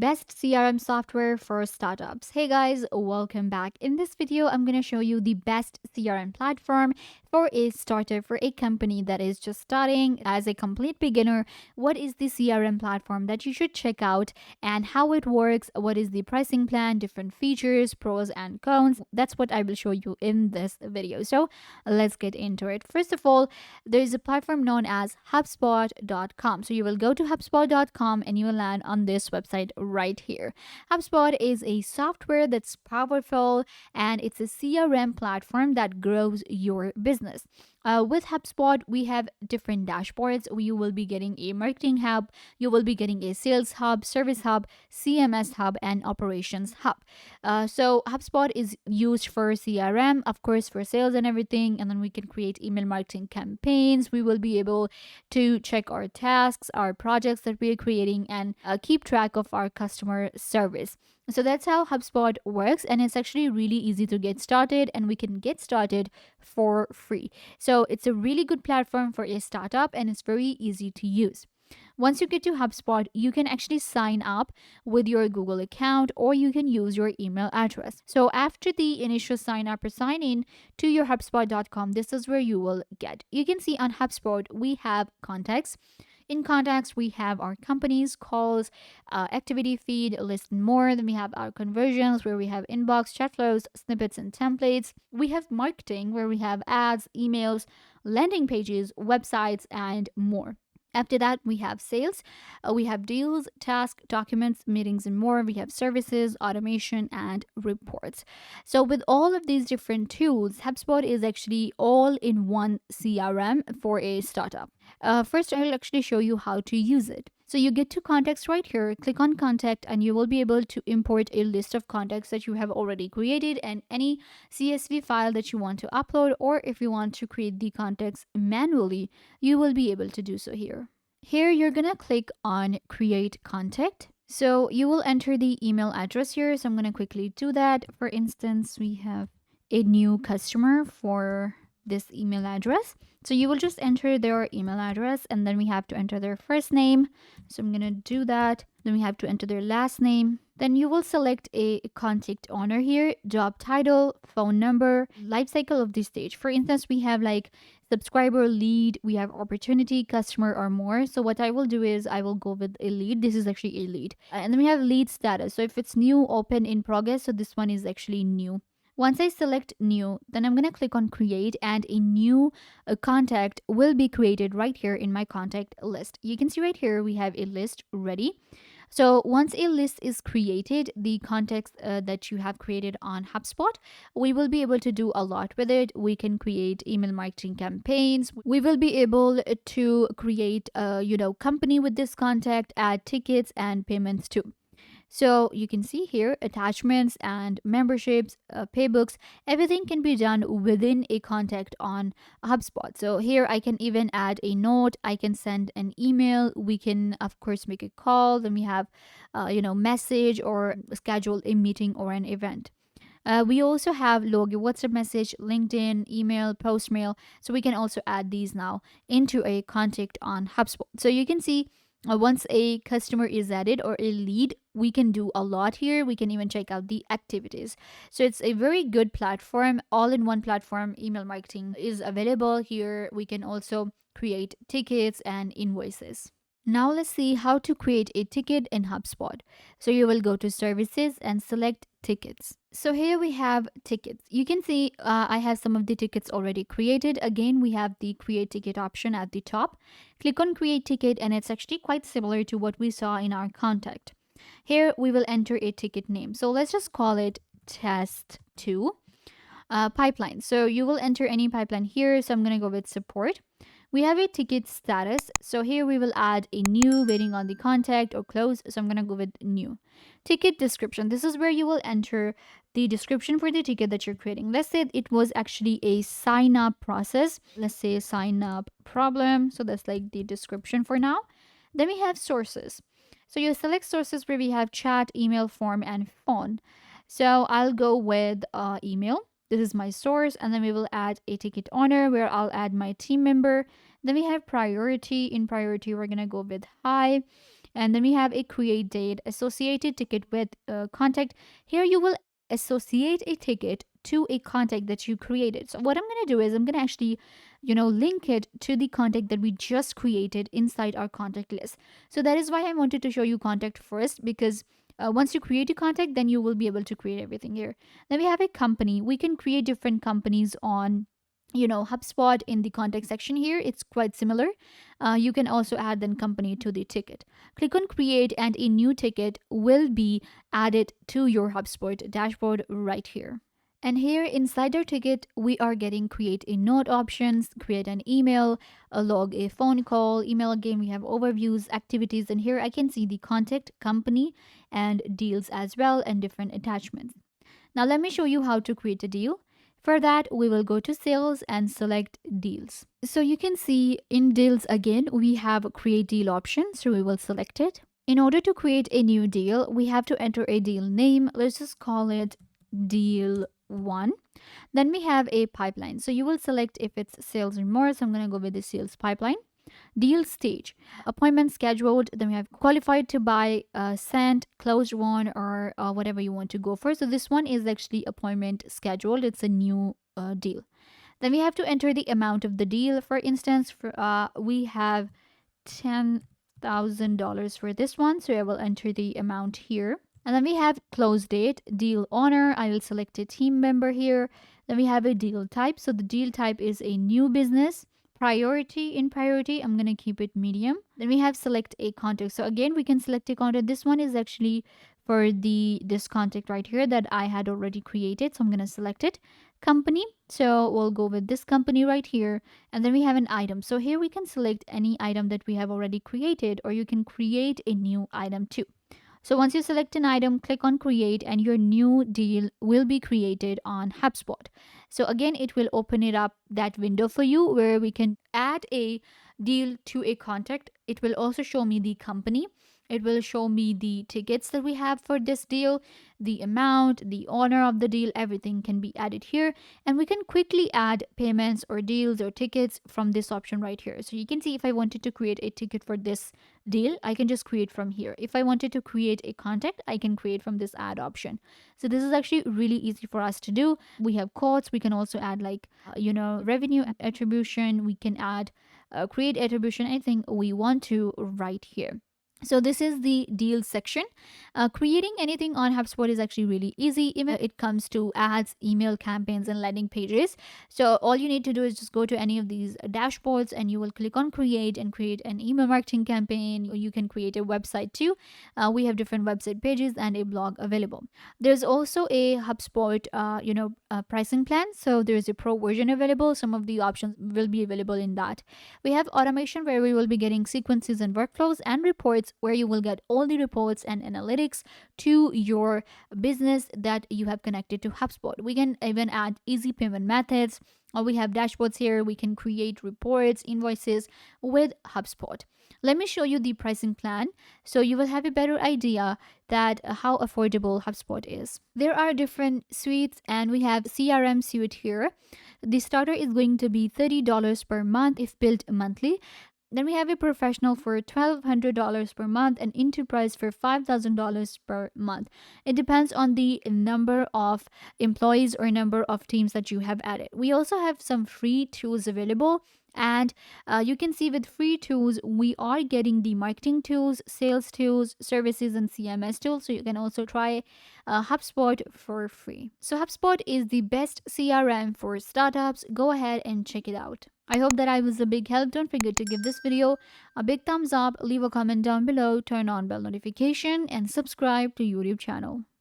Best CRM software for startups. Hey guys, welcome back. In this video, I'm going to show you the best CRM platform for a startup, for a company that is just starting as a complete beginner. What is the CRM platform that you should check out and how it works? What is the pricing plan, different features, pros and cons? That's what I will show you in this video. So let's get into it. First of all, there is a platform known as HubSpot.com. So you will go to HubSpot.com and you will land on this website right here. HubSpot is a software that's powerful and it's a CRM platform that grows your business. With HubSpot, we have different dashboards. You will be getting a marketing hub, you will be getting a sales hub, service hub, CMS hub, and operations hub. So HubSpot is used for CRM, of course, for sales and everything. And then we can create email marketing campaigns. We will be able to check our tasks, our projects that we are creating, and keep track of our customer service. So that's how HubSpot works, and it's actually really easy to get started, and we can get started for free. So it's a really good platform for a startup, and it's very easy to use. Once you get to HubSpot, you can actually sign up with your Google account or you can use your email address. So after the initial sign up or sign in to your HubSpot.com, this is where you will get. You can see on HubSpot, we have contacts. In contacts, we have our companies, calls, activity feed, list, and more. Then we have our conversions, where we have inbox, chat flows, snippets, and templates. We have marketing, where we have ads, emails, landing pages, websites, and more. After that, we have sales, we have deals, tasks, documents, meetings, and more. We have services, automation, and reports. So, with all of these different tools, HubSpot is actually all in one CRM for a startup. First, I'll actually show you how to use it. So you get to contacts right here, click on contact, and you will be able to import a list of contacts that you have already created and any CSV file that you want to upload, or if you want to create the contacts manually, you will be able to do so here. Here, you're gonna click on create contact. So you will enter the email address here. So I'm gonna quickly do that. For instance, we have a new customer for this email address. So you will just enter their email address and then we have to enter their first name. So I'm going to do that. Then we have to enter their last name. Then you will select a contact owner here, job title, phone number, life cycle of this stage. For instance, we have like subscriber, lead, we have opportunity, customer, or more. So what I will do is I will go with a lead. This is actually a lead. And then we have lead status. So if it's new, open, in progress. So this one is actually new. Once I select new, then I'm going to click on create and a new contact will be created right here in my contact list. You can see right here we have a list ready. So once a list is created, the contacts that you have created on HubSpot, we will be able to do a lot with it. We can create email marketing campaigns. We will be able to create company with this contact, add tickets and payments too. So you can see here attachments and memberships, paybooks, everything can be done within a contact on HubSpot. So here I can even add a note, I can send an email, we can of course make a call, then we have message or schedule a meeting or an event. We also have logo, WhatsApp message, LinkedIn, email, postmail. So we can also add these now into a contact on HubSpot. So you can see once a customer is added or a lead, we can do a lot here. We can even check out the activities. So it's a very good platform, all in one platform. Email marketing is available here. We can also create tickets and invoices. Now let's see how to create a ticket in HubSpot. So you will go to services and select tickets. So here we have tickets. You can see I have some of the tickets already created. Again, we have the create ticket option at the top. Click on create ticket and it's actually quite similar to what we saw in our contact. Here we will enter a ticket name. So let's just call it test 2 pipeline. So you will enter any pipeline here. So I'm going to go with support. We have a ticket status. So here we will add a new, waiting on the contact, or close. So I'm going to go with new. Ticket description. This is where you will enter the description for the ticket that you're creating. Let's say it was actually a sign up process. Let's say sign up problem. So that's like the description for now. Then we have sources. So you select sources where we have chat, email, form, and phone. So I'll go with email. This is my source, and then we will add a ticket owner where I'll add my team member. Then we have priority. In priority, we're going to go with high. And then we have a create date, associated ticket with contact. Here you will associate a ticket to a contact that you created. So what I'm going to do is I'm going to actually, link it to the contact that we just created inside our contact list. So that is why I wanted to show you contact first, because once you create a contact, then you will be able to create everything here. Then we have a company. We can create different companies on HubSpot. In the contact section here, it's quite similar. You can also add then company to the ticket. Click on create and a new ticket will be added to your HubSpot dashboard right here. And here inside our ticket, we are getting create a note options, create an email, a log a phone call, email. Again, we have overviews, activities, and here I can see the contact, company, and deals as well, and different attachments. Now let me show you how to create a deal. For that, we will go to sales and select deals. So you can see in deals again, we have create deal option. So we will select it. In order to create a new deal, we have to enter a deal name. Let's just call it deal 1. Then we have a pipeline. So you will select if it's sales or more. So I'm going to go with the sales pipeline. Deal stage, appointment scheduled. Then we have qualified to buy, sent, closed one, or whatever you want to go for. So this one is actually appointment scheduled. It's a new deal. Then we have to enter the amount of the deal. For instance, we have $10,000 for this one. So I will enter the amount here. And then we have close date, deal owner. I will select a team member here. Then we have a deal type. So the deal type is a new business. Priority, in priority, I'm going to keep it medium. Then we have select a contact. So again, we can select a contact. This one is actually for this contact right here that I had already created. So I'm going to select it. Company. So we'll go with this company right here. And then we have an item. So here we can select any item that we have already created, or you can create a new item too. So once you select an item, click on create and your new deal will be created on HubSpot. So again, it will open it up that window for you where we can add a deal to a contact. It will also show me the company. It will show me the tickets that we have for this deal, the amount, the owner of the deal, everything can be added here. And we can quickly add payments or deals or tickets from this option right here. So you can see if I wanted to create a ticket for this deal, I can just create from here. If I wanted to create a contact, I can create from this add option. So this is actually really easy for us to do. We have quotes. We can also add revenue attribution. We can add create attribution, anything we want to right here. So this is the deal section. Creating anything on HubSpot is actually really easy, even it comes to ads, email campaigns, and landing pages. So all you need to do is just go to any of these dashboards and you will click on create and create an email marketing campaign. You can create a website too. We have different website pages and a blog available. There's also a HubSpot, pricing plan. So there's a pro version available. Some of the options will be available in that. We have automation where we will be getting sequences and workflows, and reports where you will get all the reports and analytics to your business that you have connected to HubSpot. We can even add easy payment methods. We have dashboards here. We can create reports, invoices with HubSpot. Let me show you the pricing plan so you will have a better idea that how affordable HubSpot is. There are different suites and we have CRM suite here. The starter is going to be $30 per month if billed monthly. Then we have a professional for $1,200 per month and enterprise for $5,000 per month. It depends on the number of employees or number of teams that you have added. We also have some free tools available. And you can see with free tools, we are getting the marketing tools, sales tools, services, and CMS tools. So you can also try HubSpot for free. So HubSpot is the best CRM for startups. Go ahead and check it out. I hope that I was a big help. Don't forget to give this video a big thumbs up, leave a comment down below, turn on bell notification, and subscribe to YouTube channel.